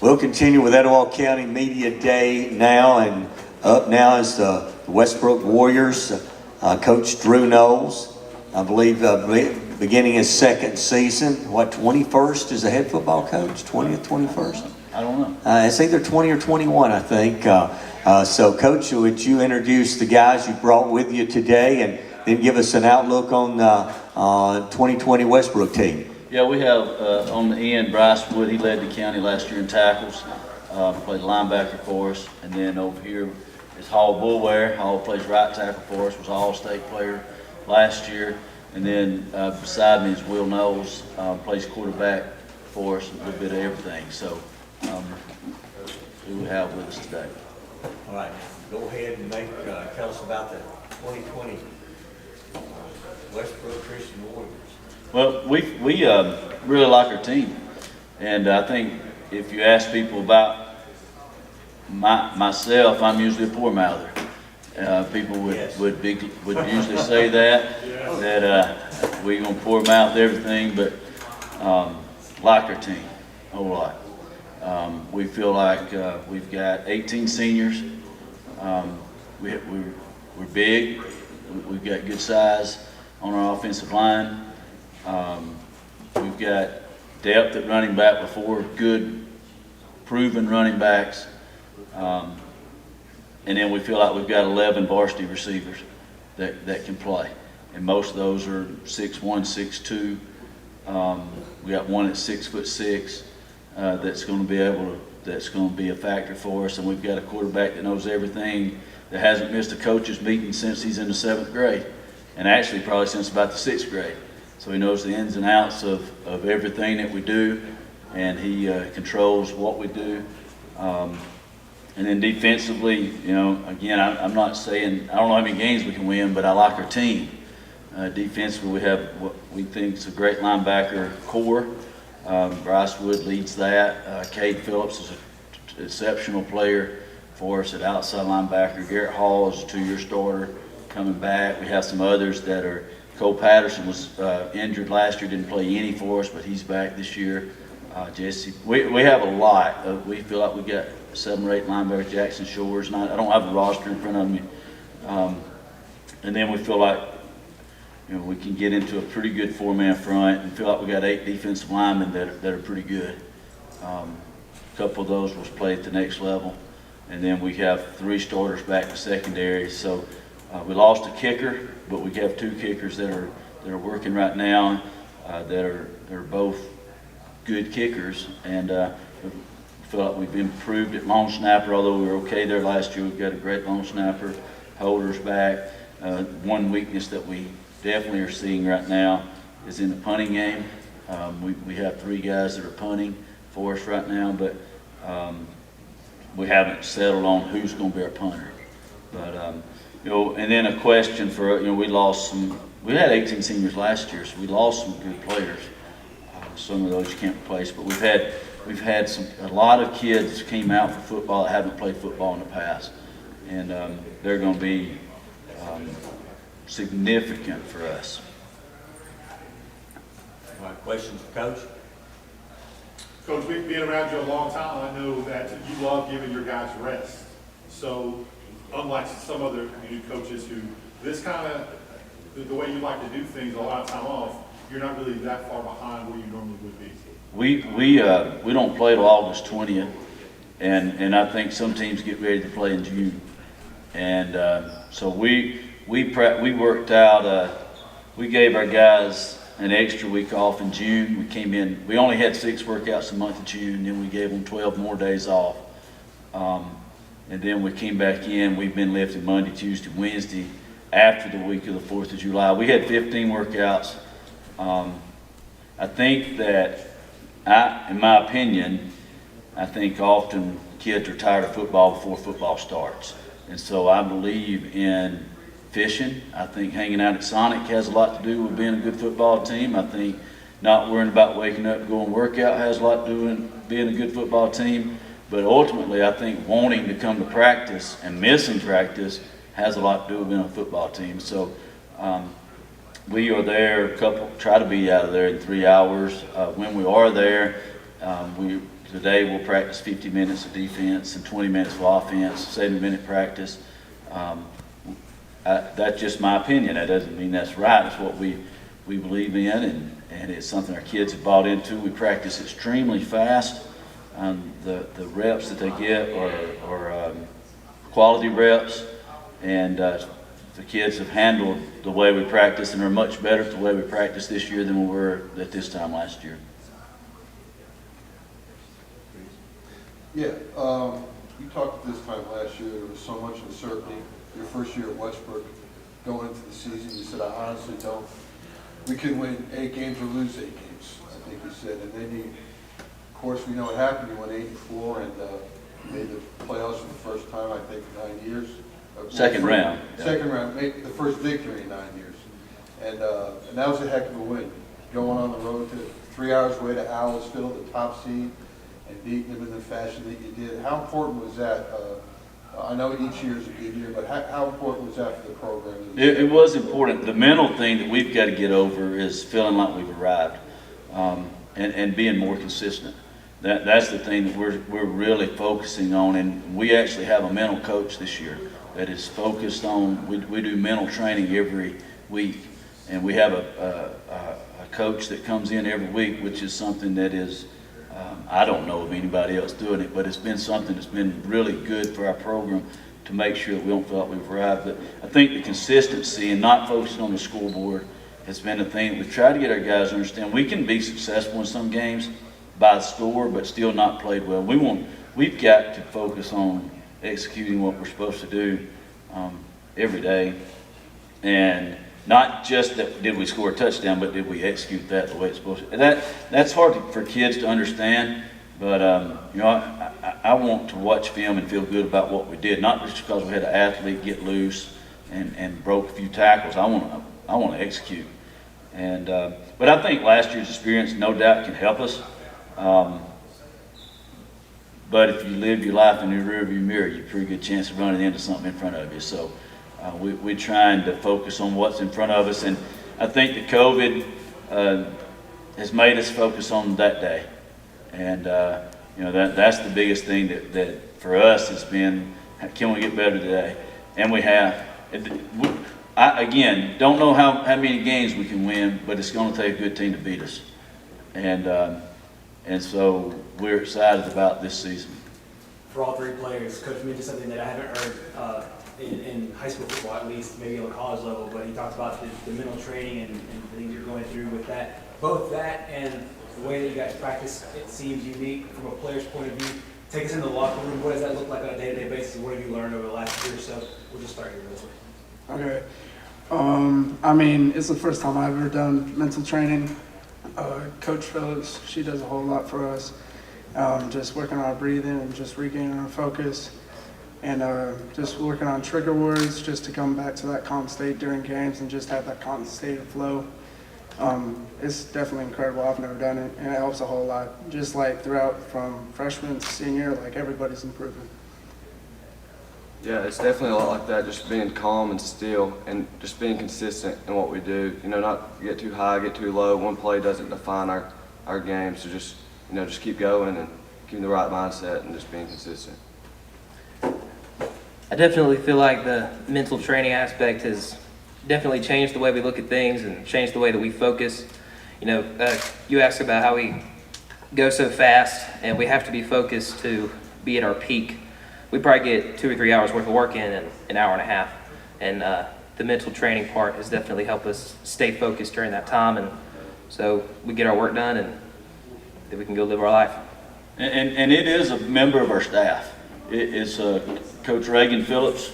We'll continue with Etowah County Media Day now, and up now is the Westbrook Warriors. Coach Drew Noles, I believe, beginning his second season. What, 21st is the head football coach? 20th, 21st? I don't know. It's either 20 or 21, I think. So, Coach, would you introduce the guys you brought with you today, and then give us an outlook on the 2020 Westbrook team? Yeah, we have on the end Bryce Wood. He led the county last year in tackles. Played linebacker for us, and then over here is Hall Bullware. Hall plays right tackle for us. Was an All-State player last year, and then beside me is Will Noles. Plays quarterback for us. A little bit of everything. So, who we have with us today? All right, go ahead and tell us about the 2020 Westbrook Christian Warriors. Well, we really like our team, and I think if you ask people about myself, I'm usually a poor mouther. People would usually say that we're gonna poor mouth everything, but like our team a whole lot. We feel like we've got 18 seniors. We're big. We've got good size on our offensive line. We've got depth at running back before, good, proven running backs. And then we feel like we've got 11 varsity receivers that can play. And most of those are 6'1", 6'2". We got one that's 6'6", that's going to be a factor for us. And we've got a quarterback that knows everything, that hasn't missed a coach's meeting since he's in the 7th grade. And actually probably since about the 6th grade. So he knows the ins and outs of everything that we do, and he controls what we do. And then defensively, you know, again, I'm not saying, I don't know how many games we can win, but I like our team. Defensively, we have what we think is a great linebacker core. Bryce Wood leads that. Cade Phillips is an exceptional player for us at outside linebacker. Garrett Hall is a 2-year starter coming back. We have some others that are, Cole Patterson was injured last year, didn't play any for us, but he's back this year. Jesse, we have a lot. We feel like we got 7 or 8 linebackers. Jackson Shores, and I don't have a roster in front of me. And then we feel like, you know, we can get into a pretty good 4-man front, and feel like we got 8 defensive linemen that are pretty good. A couple of those will play at the next level, and then we have 3 starters back to secondary. So we lost a kicker, but we have 2 kickers that are working right now, that are both good kickers, and we feel like we've improved at long snapper. Although we were okay there last year, we've got a great long snapper. Holder's back. One weakness that we definitely are seeing right now is in the punting game. We have 3 guys that are punting for us right now, but we haven't settled on who's going to be our punter. But you know, and then a question for, you know, we had 18 seniors last year, so we lost some good players. Some of those you can't replace, but we've had a lot of kids that came out for football that haven't played football in the past, and they're going to be significant for us. All right, questions for Coach? Coach, we've been around you a long time. I know that you love giving your guys rest. So, unlike some other community coaches who, this kind of, the way you like to do things, a lot of time off, you're not really that far behind where you normally would be. We don't play till August 20th, and I think some teams get ready to play in June, and so we worked out. We gave our guys an extra week off in June. We came in. We only had 6 workouts a month of June, then we gave them 12 more days off, and then we came back in. We've been lifting Monday, Tuesday, Wednesday after the week of the 4th of July. We had 15 workouts. I think that, in my opinion, I think often kids are tired of football before football starts. And so I believe in fishing. I think hanging out at Sonic has a lot to do with being a good football team. I think not worrying about waking up and going work out has a lot to do with being a good football team. But ultimately, I think wanting to come to practice and missing practice has a lot to do with being a football team. So we are there, try to be out of there in 3 hours. When we are there, we today we'll practice 50 minutes of defense and 20 minutes of offense, 70-minute practice. That's just my opinion. That doesn't mean that's right. It's what we believe in, and it's something our kids have bought into. We practice extremely fast. The reps that they get are quality reps, and the kids have handled the way we practice and are much better at the way we practice this year than we were at this time last year. Yeah, you talked this time last year, there was so much uncertainty. Your first year at Westbrook, going into the season, you said, I honestly don't, we could win 8 games or lose 8 games, I think you said. And then you, of course, we know what happened. You won 8-4 and made the playoffs for the first time, I think, in 9 years. Second round. Second round, made the first victory in 9 years. And that was a heck of a win. Going on the road to 3 hours away to Aliceville, the top seed, and beating them in the fashion that you did. How important was that? I know each year is a good year, but how important was that for the program? It was important. The mental thing that we've got to get over is feeling like we've arrived, and being more consistent. That's the thing that we're really focusing on, and we actually have a mental coach this year that is focused on. We do mental training every week, and we have a coach that comes in every week, which is something that is. I don't know of anybody else doing it, but it's been something that's been really good for our program to make sure that we don't feel like we've arrived. But I think the consistency and not focusing on the scoreboard has been the thing that we've tried to get our guys to understand. We can be successful in some games by the score, but still not played well. We've got to focus on executing what we're supposed to do every day, and not just that did we score a touchdown, but did we execute that the way it's supposed to. And that's hard for kids to understand, but I want to watch film and feel good about what we did, not just because we had an athlete get loose and broke a few tackles. I want to execute, and but I think last year's experience no doubt can help us. But if you live your life in your rearview mirror, you have a pretty good chance of running into something in front of you. So we're trying to focus on what's in front of us, and I think that COVID has made us focus on that day, and that's the biggest thing that for us has been, can we get better today? And we have. I again don't know how many games we can win, but it's going to take a good team to beat us, and so we're excited about this season. For all 3 players, Coach mentioned something that I haven't heard in high school football, at least, maybe on the college level, but he talked about the mental training and the things you're going through with that. Both that and the way that you guys practice, it seems unique from a player's point of view. Take us in the locker room. What does that look like on a day-to-day basis? What have you learned over the last year or so? We'll just start here this way. Okay. I mean, it's the first time I've ever done mental training. Coach Phillips, she does a whole lot for us. Just working on our breathing and just regaining our focus, and just working on trigger words just to come back to that calm state during games and just have that calm state of flow. It's definitely incredible. I've never done it, and it helps a whole lot. Just like throughout from freshman to senior, like everybody's improving. Yeah, it's definitely a lot like that, just being calm and still and just being consistent in what we do. Not get too high, get too low. One play doesn't define our game, so just keep going and keeping the right mindset and just being consistent. I definitely feel like the mental training aspect has definitely changed the way we look at things and changed the way that we focus. You asked about how we go so fast and we have to be focused to be at our peak. We probably get 2 or 3 hours worth of work in an hour and a half, and the mental training part has definitely helped us stay focused during that time, and so we get our work done and then we can go live our life. And it is a member of our staff. It's Coach Reagan Phillips.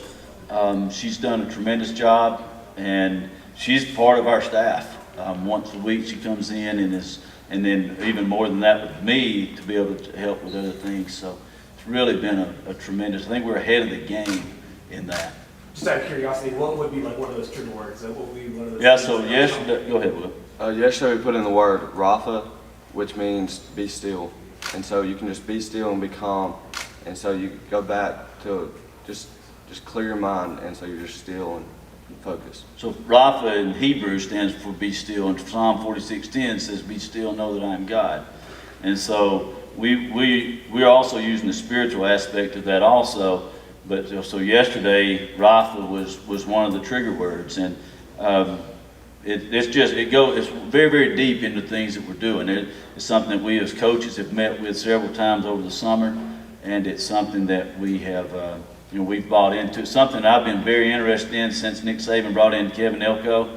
She's done a tremendous job, and she's part of our staff. Once a week she comes in and then even more than that with me to be able to help with other things. So it's really been a tremendous. I think we're ahead of the game in that. Just out of curiosity, what would be like one of those trigger words? What would be one of those? Yeah. So go ahead, Will. Yesterday we put in the word Rafa, which means be still. And so you can just be still and be calm. And so you go back to just clear your mind, and so you're just still and focused. So Rafa in Hebrew stands for be still, and Psalm 46:10 says, "Be still, know that I am God." And so we're also using the spiritual aspect of that also. But so yesterday, Rafa was one of the trigger words, and it's very, very deep into things that we're doing. It's something that we as coaches have met with several times over the summer, and it's something that we have, we've bought into. It's something I've been very interested in since Nick Saban brought in Kevin Elko,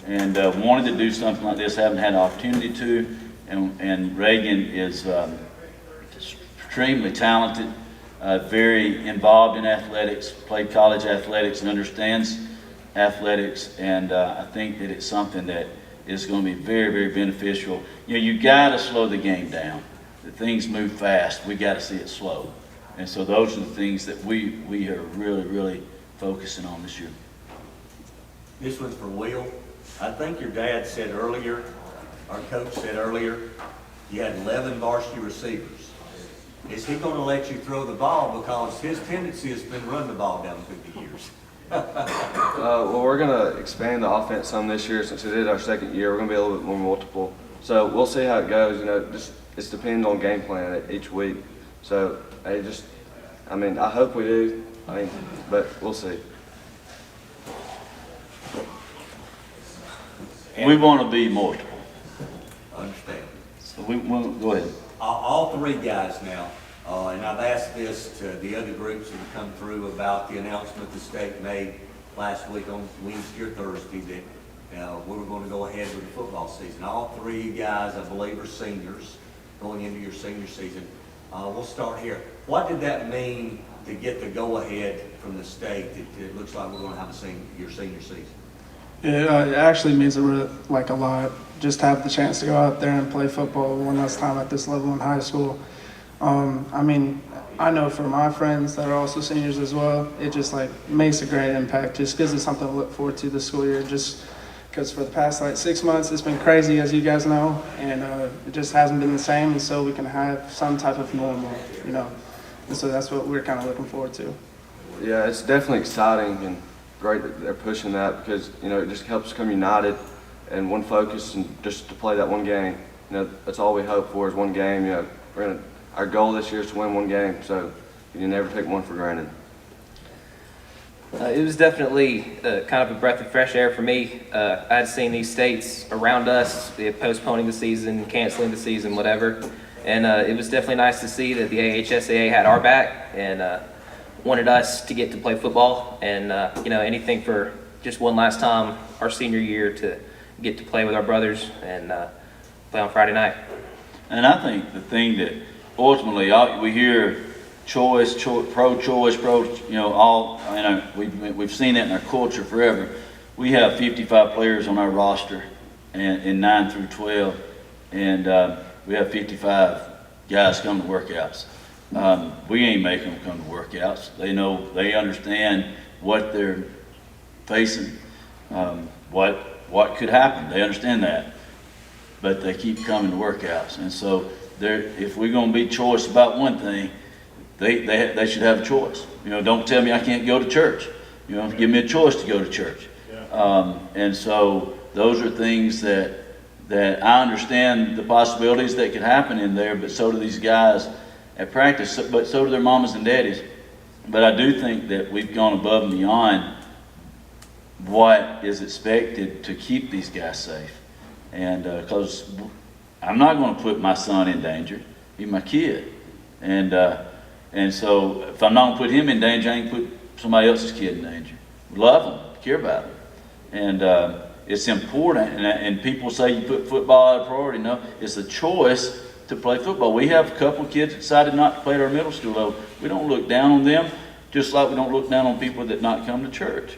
and wanted to do something like this. Haven't had an opportunity to, and Reagan is extremely talented, very involved in athletics, played college athletics, and understands athletics, and I think that it's something that is going to be very, very beneficial. You got to slow the game down. The things move fast. We got to see it slow, and so those are the things that we are really, really focusing on this year. This one's for Will. I think your dad said earlier, our coach said earlier, you had 11 varsity receivers. Is he going to let you throw the ball, because his tendency has been run the ball down through the years? Well, we're going to expand the offense some this year since it is our second year. We're going to be a little bit more multiple. So we'll see how it goes. It depends on game plan each week. So I hope we do. But we'll see. We want to be multiple. Understand. So we want go ahead. All three guys now, and I've asked this to the other groups that have come through about the announcement the state made last week on Wednesday or Thursday that we were going to go ahead with the football season. All three of you guys, I believe, are seniors going into your senior season. We'll start here. What did that mean to get the go-ahead from the state that it looks like we're going to have your senior season? It actually means a lot. Just to have the chance to go out there and play football one last time at this level in high school. I know for my friends that are also seniors as well, it just makes a great impact. Just gives us something to look forward to this school year. Just because for the past 6 months, it's been crazy, as you guys know, and it just hasn't been the same. And so we can have some type of normal, And so that's what we're kind of looking forward to. Yeah, it's definitely exciting and great that they're pushing that, because it just helps come united and one focus, and just to play that one game. That's all we hope for is one game. Our goal this year is to win one game, so you never take one for granted. It was definitely kind of a breath of fresh air for me. I had seen these states around us postponing the season, canceling the season, whatever, and it was definitely nice to see that the AHSAA had our back and wanted us to get to play football, and anything for just one last time our senior year to get to play with our brothers and play on Friday night. And I think the thing that ultimately we hear pro-choice, we've seen that in our culture forever. We have 55 players on our roster, and in 9 through 12, and we have 55 guys come to workouts. We ain't making them come to workouts. They understand what they're facing, what could happen. They understand that, but they keep coming to workouts. And so if we're going to be choice about one thing, they should have a choice. Don't tell me I can't go to church. Give me a choice to go to church. Yeah. And so those are things that I understand the possibilities that could happen in there, but so do these guys at practice, but so do their mamas and daddies. But I do think that we've gone above and beyond what is expected to keep these guys safe. And because I'm not going to put my son in danger. He's my kid. And so if I'm not going to put him in danger, I ain't put somebody else's kid in danger. We love them, care about them. And it's important, and people say you put football out of priority. No, it's a choice to play football. We have a couple of kids that decided not to play at our middle school level. We don't look down on them, just like we don't look down on people that not come to church.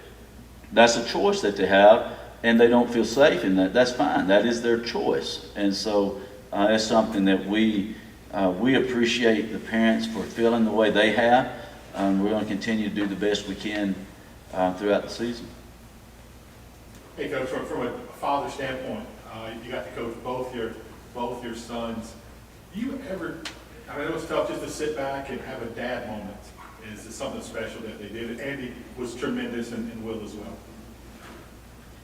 That's a choice that they have, and they don't feel safe in that. That's fine. That is their choice. And so it's something that we appreciate the parents for feeling the way they have. We're going to continue to do the best we can throughout the season. Hey, Coach, from a father standpoint, you got to coach both your sons. Do you ever, I know it's tough just to sit back and have a dad moment. Is it something special that they did? Andy was tremendous, and Will as well.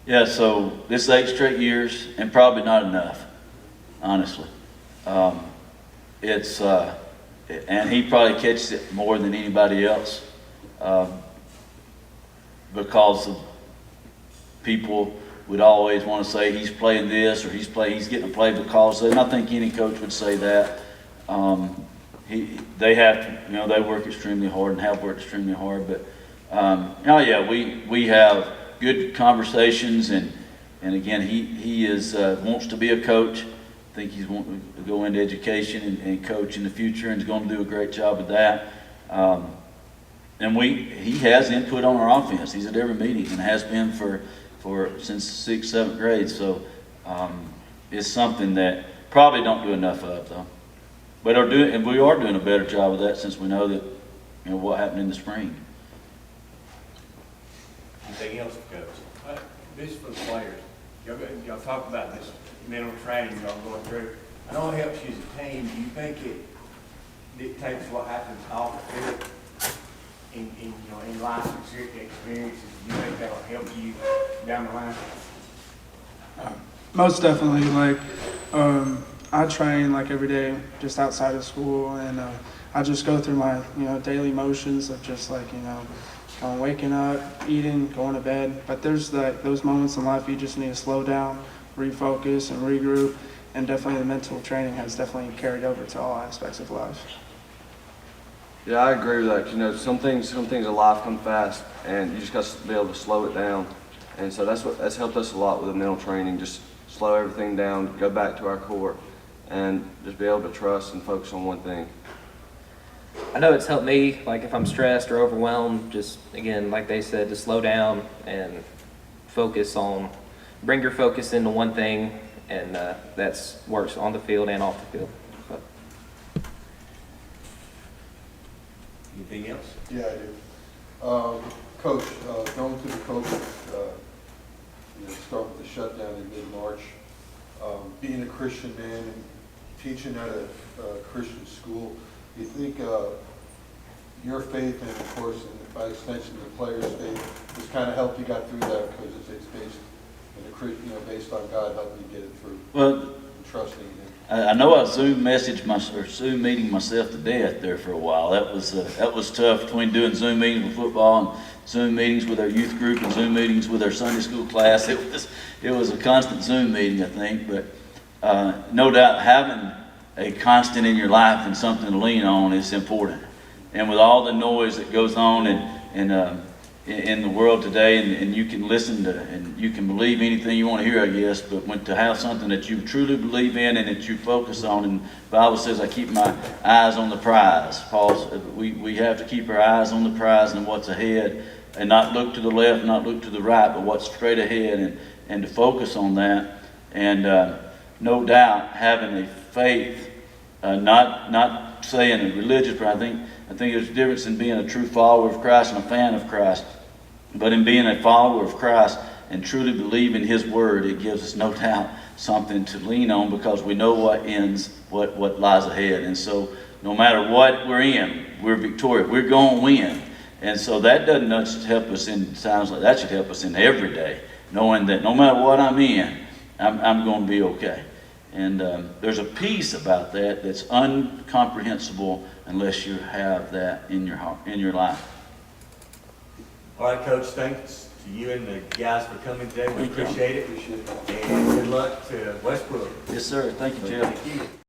Yeah, so this 8 straight years, and probably not enough, honestly. it's, and he probably catches it more than anybody else, because of people would always want to say he's playing this or he's getting a play because, and I think any coach would say that. They have to, they work extremely hard and have worked extremely hard, but, oh yeah, we have good conversations, and again, he is, wants to be a coach. I think he's wanting to go into education and coach in the future, and is going to do a great job with that. And he has input on our offense. He's at every meeting and has been for since 6th, 7th grade. So it's something that probably don't do enough of, though. But and we are doing a better job of that since we know that what happened in the spring. Anything else, Coach? This is for the players. Y'all talk about this mental training y'all going through. I know it helps you as a team. Do you think it dictates what happens off the field in life experiences? Do you think that'll help you down the line? Most definitely. Like, I train like every day just outside of school, and I just go through my daily motions of just like waking up, eating, going to bed. But there's like those moments in life you just need to slow down, refocus, and regroup. And definitely the mental training has definitely carried over to all aspects of life. Yeah, I agree with that. Some things in life come fast, and you just got to be able to slow it down. And so that's helped us a lot with the mental training. Just slow everything down, go back to our core, and just be able to trust and focus on one thing. I know it's helped me, like if I'm stressed or overwhelmed, just again, like they said, to slow down and bring your focus into one thing, and that's works on the field and off the field. But. Anything else? Yeah, I do. Coach, going through the COVID, start with the shutdown in mid-March, being a Christian man and teaching at a Christian school, do you think your faith and, of course, and by extension, the players' faith has kind of helped you got through that because it's based based on God helping you get it through? Well, and trusting Him. I know I Zoom meeting myself to death there for a while. That was tough between doing Zoom meetings with football and Zoom meetings with our youth group and Zoom meetings with our Sunday school class. It was a constant Zoom meeting, I think. But no doubt having a constant in your life and something to lean on is important. And with all the noise that goes on in the world today, and you can listen to and you can believe anything you want to hear, I guess, but to have something that you truly believe in and that you focus on, and the Bible says, I keep my eyes on the prize. We have to keep our eyes on the prize and what's ahead, and not look to the left, not look to the right, but what's straight ahead, and to focus on that. And no doubt having a faith, not saying a religious, but I think there's a difference in being a true follower of Christ and a fan of Christ. But in being a follower of Christ and truly believing His Word, it gives us no doubt something to lean on, because we know what lies ahead. And so no matter what we're in, we're victorious. We're going to win. And so that doesn't just help us in times like that, should help us in every day, knowing that no matter what I'm in, I'm going to be okay. And there's a peace about that that's incomprehensible unless you have that in your heart, in your life. All right, Coach, thanks to you and the guys for coming today. We Thank you. appreciate it. And good luck to Westbrook. Yes, sir. Thank you, Jeff. Thank you.